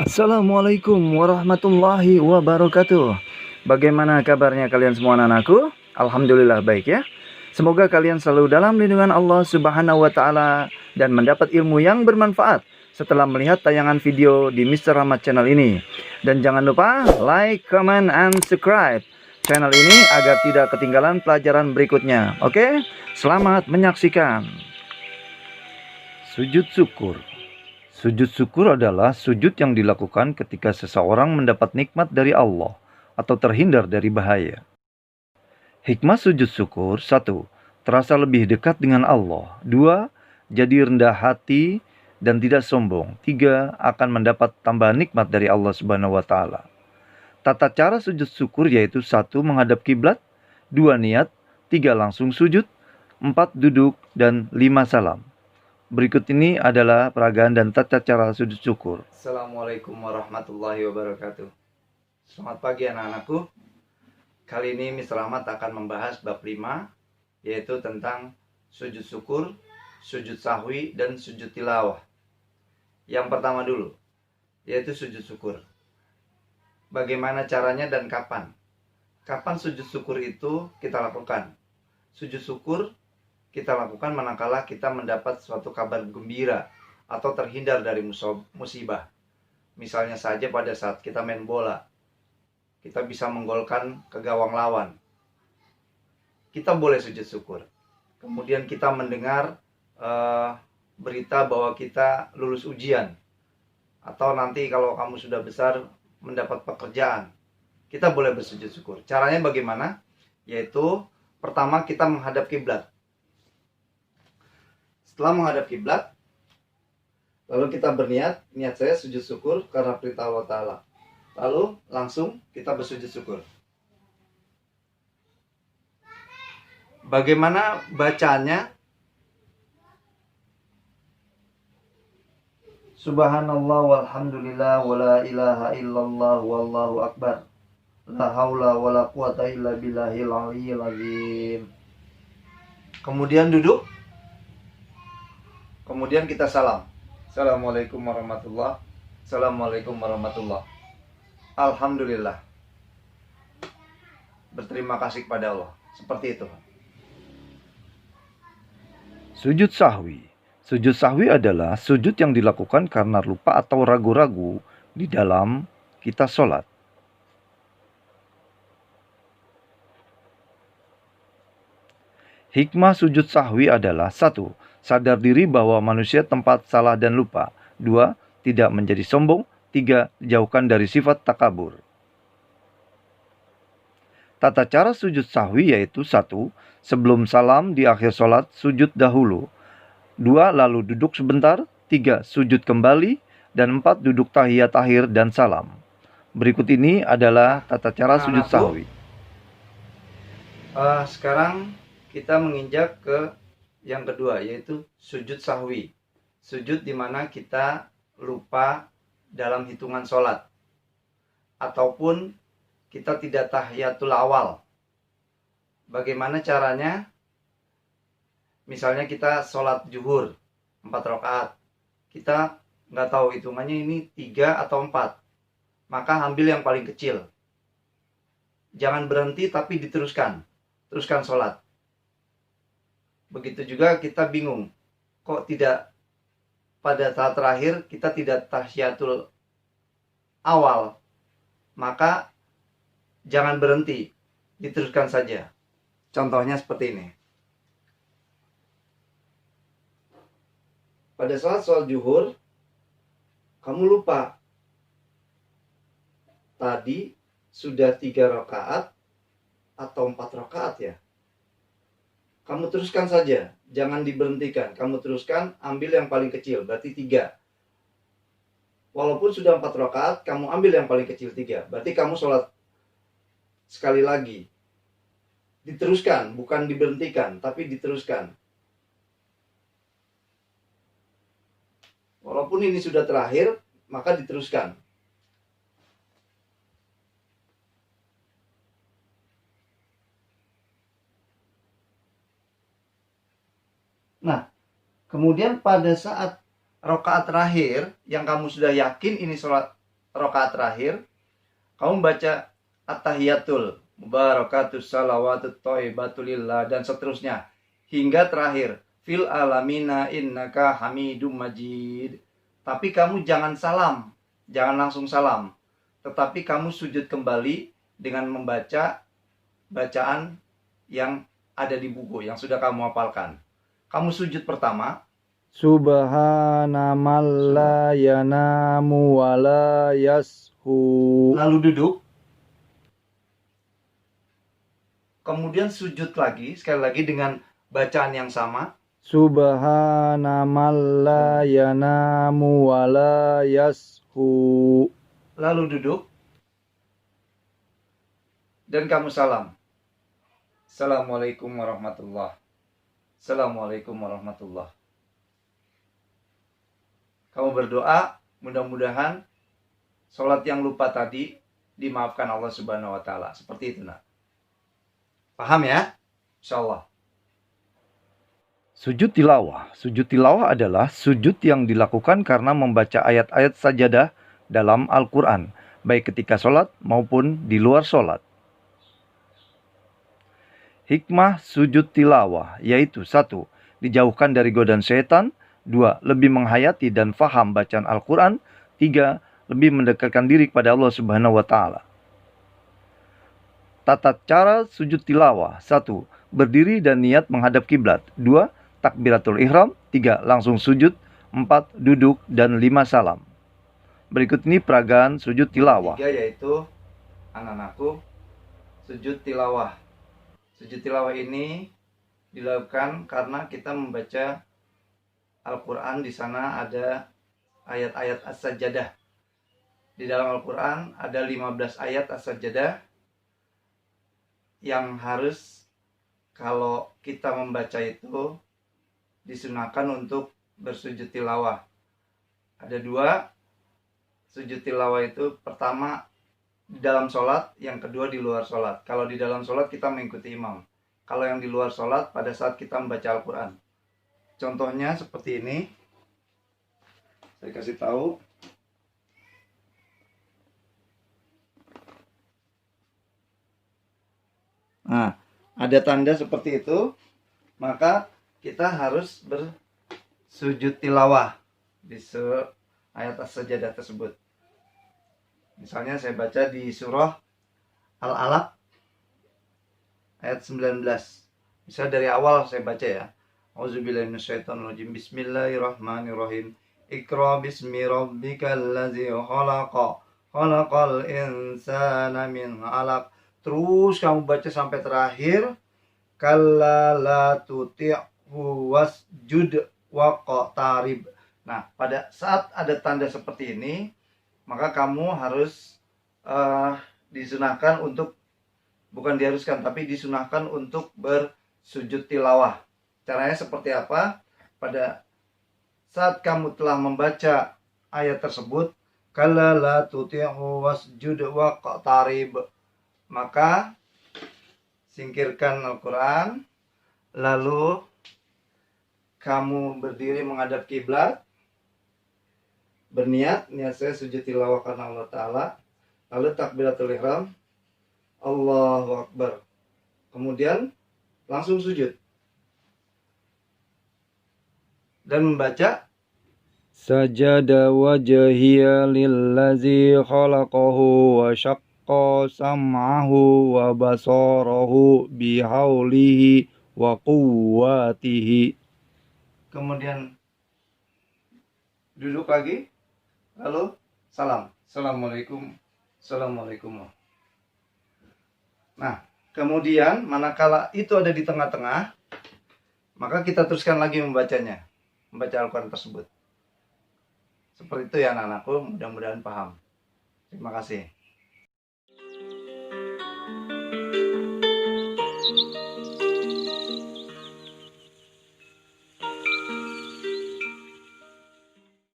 Assalamualaikum warahmatullahi wabarakatuh. Bagaimana kabarnya kalian semua anak-anakku? Alhamdulillah baik ya. Semoga kalian selalu dalam lindungan Allah Subhanahu wa taala dan mendapat ilmu yang bermanfaat setelah melihat tayangan video di Mr. Rahmat channel ini. Dan jangan lupa like, comment, and subscribe channel ini agar tidak ketinggalan pelajaran berikutnya. Oke? Selamat menyaksikan. Sujud syukur. Sujud syukur adalah sujud yang dilakukan ketika seseorang mendapat nikmat dari Allah atau terhindar dari bahaya. Hikmah sujud syukur: 1. Terasa lebih dekat dengan Allah. 2. Jadi rendah hati dan tidak sombong. 3. Akan mendapat tambahan nikmat dari Allah Subhanahu wa taala. Tata cara sujud syukur yaitu: 1. Menghadap kiblat, 2. Niat, 3. Langsung sujud, 4. Duduk, dan 5. Salam. Berikut ini adalah peragaan dan tata cara sujud syukur. Assalamualaikum warahmatullahi wabarakatuh. Selamat pagi anak-anakku. Kali ini Mr. Rahmat akan membahas bab 5, yaitu tentang sujud syukur, sujud sahwi, dan sujud tilawah. Yang pertama dulu, yaitu sujud syukur. Bagaimana caranya dan kapan? Kapan sujud syukur itu kita lakukan? Sujud syukur kita lakukan manakala kita mendapat suatu kabar gembira atau terhindar dari musibah. Misalnya saja pada saat kita main bola, kita bisa menggolkan ke gawang lawan. Kita boleh sujud syukur. Kemudian kita mendengar berita bahwa kita lulus ujian. Atau nanti kalau kamu sudah besar mendapat pekerjaan. Kita boleh bersujud syukur. Caranya bagaimana? Yaitu pertama kita menghadap kiblat. Setelah menghadap kiblat, lalu kita berniat, niat saya sujud syukur karena perintah Allah Ta'ala. Lalu langsung kita bersujud syukur. Bagaimana bacaannya? Subhanallah walhamdulillah wala ilaha illallah wallahu akbar. La haula wala quwata illa billahil aliyyil azim. Kemudian duduk. Kemudian kita salam. Assalamualaikum warahmatullah. Assalamualaikum warahmatullah. Alhamdulillah. Berterima kasih kepada Allah. Seperti itu. Sujud sahwi. Sujud sahwi adalah sujud yang dilakukan karena lupa atau ragu-ragu di dalam kita sholat. Hikmah sujud sahwi adalah: 1. Sadar diri bahwa manusia tempat salah dan lupa. 2. Tidak menjadi sombong. 3. Jauhkan dari sifat takabur. Tata cara sujud sahwi yaitu: 1. Sebelum salam di akhir sholat, sujud dahulu. 2. Lalu duduk sebentar. 3. Sujud kembali. Dan 4. Duduk tahiyat akhir dan salam. Berikut ini adalah tata cara sujud sahwi. Sekarang kita menginjak ke yang kedua, yaitu sujud sahwi. Sujud di mana kita lupa dalam hitungan sholat. Ataupun kita tidak tahiyatul awal. Bagaimana caranya? Misalnya kita sholat zuhur 4 rakaat. Kita nggak tahu hitungannya ini 3 atau 4. Maka ambil yang paling kecil. Jangan berhenti tapi diteruskan. Teruskan sholat. Begitu juga kita bingung, kok tidak pada saat terakhir kita tidak tahiyatul awal, maka jangan berhenti, diteruskan saja. Contohnya seperti ini. Pada saat sholat zuhur, kamu lupa tadi sudah 3 rakaat atau 4 rakaat ya. Kamu teruskan saja, jangan diberhentikan. Kamu teruskan, ambil yang paling kecil, berarti 3. Walaupun sudah 4 rakaat, kamu ambil yang paling kecil 3. Berarti kamu sholat sekali lagi. Diteruskan, bukan diberhentikan, tapi diteruskan. Walaupun ini sudah terakhir, maka diteruskan. Nah, kemudian pada saat rakaat terakhir yang kamu sudah yakin ini sholat rakaat terakhir, kamu baca at-tahiyatul mubarakatus salawatut thayyibatulillah dan seterusnya hingga terakhir fil alamina innaka hamidum majid. Tapi kamu jangan salam, jangan langsung salam, tetapi kamu sujud kembali dengan membaca bacaan yang ada di buku yang sudah kamu hafalkan. Kamu sujud pertama, Subhana man la yanamu wa la yashu. lalu duduk. Kemudian sujud lagi, sekali lagi dengan bacaan yang sama. Subhana man la yanamu wa la yashu. Lalu duduk. Dan kamu salam. Assalamualaikum warahmatullahi. Assalamualaikum warahmatullahi. Kamu berdoa, mudah-mudahan sholat yang lupa tadi dimaafkan Allah Subhanahu wa Ta'ala. Seperti itu, nak. Paham ya? Insyaallah. Sujud tilawah. Sujud tilawah adalah sujud yang dilakukan karena membaca ayat-ayat sajadah dalam Al-Quran, baik ketika sholat maupun di luar sholat. Hikmah sujud tilawah yaitu 1. Dijauhkan dari godaan syaitan. 2. Lebih menghayati dan faham bacaan Al-Quran. 3. Lebih mendekatkan diri kepada Allah Subhanahu wa Ta'ala. Tata cara sujud tilawah. 1. Berdiri dan niat menghadap kiblat. 2. Takbiratul ihram. 3. Langsung sujud. 4. Duduk. Dan 5. Salam. Berikut ini peragaan sujud tilawah. 3 yaitu anak-anakku sujud tilawah. Sujud tilawah ini dilakukan karena kita membaca Al-Quran. Di sana ada ayat-ayat as-sajadah. Di dalam Al-Quran ada 15 ayat as-sajadah yang harus kalau kita membaca itu disunahkan untuk bersujud tilawah. Ada 2 sujud tilawah itu, pertama di dalam sholat, yang kedua di luar sholat. Kalau di dalam sholat kita mengikuti imam. Kalau yang di luar sholat pada saat kita membaca Al-Quran. Contohnya seperti ini. Saya kasih tahu. Nah, ada tanda seperti itu, maka kita harus bersujud tilawah di ayat as-sajadah tersebut. Misalnya saya baca di surah Al-Alaq ayat 19. Misalnya dari awal saya baca ya. Auzubillahi minasyaitonirrajim. Bismillahirrahmanirrahim. Iqra bismi rabbikal ladzi khalaqa. Khalaqal insana min 'alaq. Terus kamu baca sampai terakhir. Kalla la tuti'hu wasjud waqtarib. Nah, pada saat ada tanda seperti ini, maka kamu harus disunahkan untuk, bukan diharuskan, tapi disunahkan untuk bersujud tilawah. Caranya seperti apa? Pada saat kamu telah membaca ayat tersebut, kalla la tuti'hu wasjud waqtarib, maka singkirkan Al-Quran, lalu kamu berdiri menghadap kiblat, berniat, niat saya sujud tilawah karena Allah Ta'ala, lalu takbiratul ihram, Allahu Akbar, kemudian langsung sujud dan membaca Sajada wajhiya lillazi khalaqahu wa syaqqa sam'ahu wa basarahu bihaulihi wa quwwatihi. Kemudian duduk lagi, lalu salam. Assalamualaikum. Assalamualaikum. Nah, kemudian manakala itu ada di tengah-tengah, maka kita teruskan lagi membacanya, membaca Al-Quran tersebut. Seperti itu ya anak-anakku, mudah-mudahan paham. Terima kasih.